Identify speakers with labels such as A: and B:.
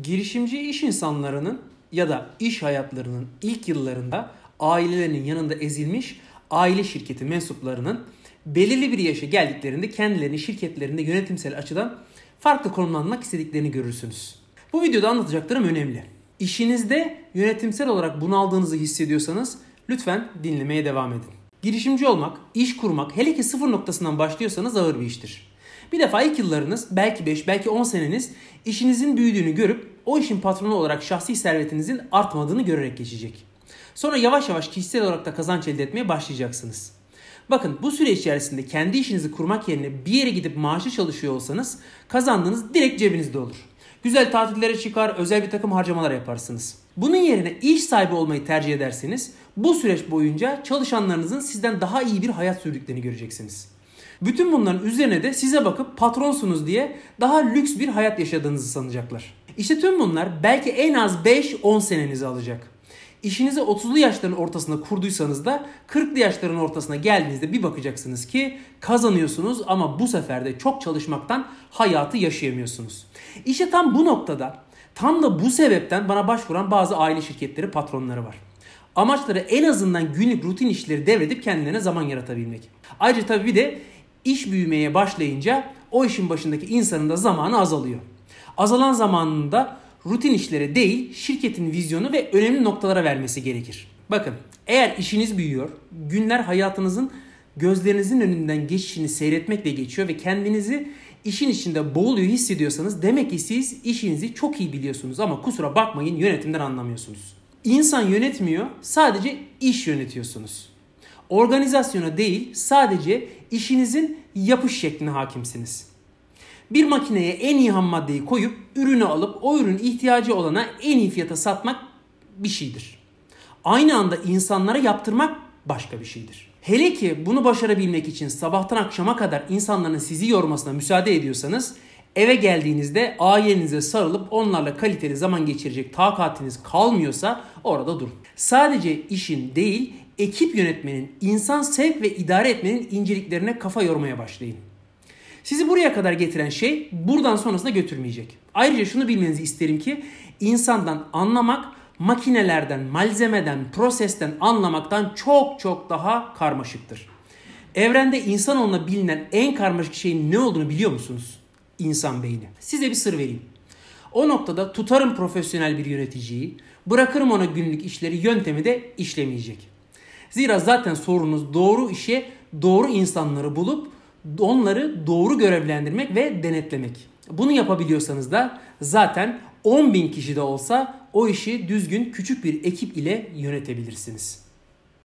A: Girişimci iş insanlarının ya da iş hayatlarının ilk yıllarında ailelerinin yanında ezilmiş aile şirketi mensuplarının belirli bir yaşa geldiklerinde kendilerini şirketlerinde yönetimsel açıdan farklı konumlanmak istediklerini görürsünüz. Bu videoda anlatacaklarım önemli. İşinizde yönetimsel olarak bunaldığınızı hissediyorsanız lütfen dinlemeye devam edin. Girişimci olmak, iş kurmak, hele ki sıfır noktasından başlıyorsanız ağır bir iştir. Bir defa ilk yıllarınız, belki 5, belki 10 seneniz işinizin büyüdüğünü görüp o işin patronu olarak şahsi servetinizin artmadığını görerek geçecek. Sonra yavaş yavaş kişisel olarak da kazanç elde etmeye başlayacaksınız. Bakın, bu süre içerisinde kendi işinizi kurmak yerine bir yere gidip maaşlı çalışıyor olsanız kazandığınız direkt cebinizde olur. Güzel tatillere çıkar, özel bir takım harcamalar yaparsınız. Bunun yerine iş sahibi olmayı tercih ederseniz bu süreç boyunca çalışanlarınızın sizden daha iyi bir hayat sürdüklerini göreceksiniz. Bütün bunların üzerine de size bakıp patronsunuz diye daha lüks bir hayat yaşadığınızı sanacaklar. İşte tüm bunlar belki en az 5-10 senenizi alacak. İşinizi 30'lu yaşların ortasında kurduysanız da 40'lı yaşların ortasına geldiğinizde bir bakacaksınız ki kazanıyorsunuz ama bu sefer de çok çalışmaktan hayatı yaşayamıyorsunuz. İşte tam bu noktada, tam da bu sebepten bana başvuran bazı aile şirketleri patronları var. Amaçları en azından günlük rutin işleri devredip kendilerine zaman yaratabilmek. Ayrıca tabii bir de iş büyümeye başlayınca o işin başındaki insanın da zamanı azalıyor. Azalan zamanında rutin işlere değil, şirketin vizyonu ve önemli noktalara vermesi gerekir. Bakın, eğer işiniz büyüyor, günler hayatınızın gözlerinizin önünden geçişini seyretmekle geçiyor ve kendinizi işin içinde boğuluyor hissediyorsanız demek ki siz işinizi çok iyi biliyorsunuz ama kusura bakmayın, yönetimden anlamıyorsunuz. İnsan yönetmiyor, sadece iş yönetiyorsunuz. Organizasyona değil, sadece işinizin yapış şekline hakimsiniz. Bir makineye en iyi ham maddeyi koyup ürünü alıp o ürün ihtiyacı olana en iyi fiyata satmak bir şeydir. Aynı anda insanlara yaptırmak başka bir şeydir. Hele ki bunu başarabilmek için sabahtan akşama kadar insanların sizi yormasına müsaade ediyorsanız eve geldiğinizde ailenize sarılıp onlarla kaliteli zaman geçirecek takatiniz kalmıyorsa orada durun. Sadece işin değil, ekip yönetmenin, insan sevk ve idare etmenin inceliklerine kafa yormaya başlayın. Sizi buraya kadar getiren şey buradan sonrasına götürmeyecek. Ayrıca şunu bilmenizi isterim ki insandan anlamak makinelerden, malzemeden, prosesten anlamaktan çok çok daha karmaşıktır. Evrende insanoğluna bilinen en karmaşık şeyin ne olduğunu biliyor musunuz? İnsan beyni. Size bir sır vereyim. O noktada tutarım profesyonel bir yöneticiyi, bırakırım ona günlük işleri, yöntemi de işlemeyecek. Zira zaten sorunuz doğru işe doğru insanları bulup onları doğru görevlendirmek ve denetlemek. Bunu yapabiliyorsanız da zaten 10.000 kişi de olsa o işi düzgün küçük bir ekip ile yönetebilirsiniz.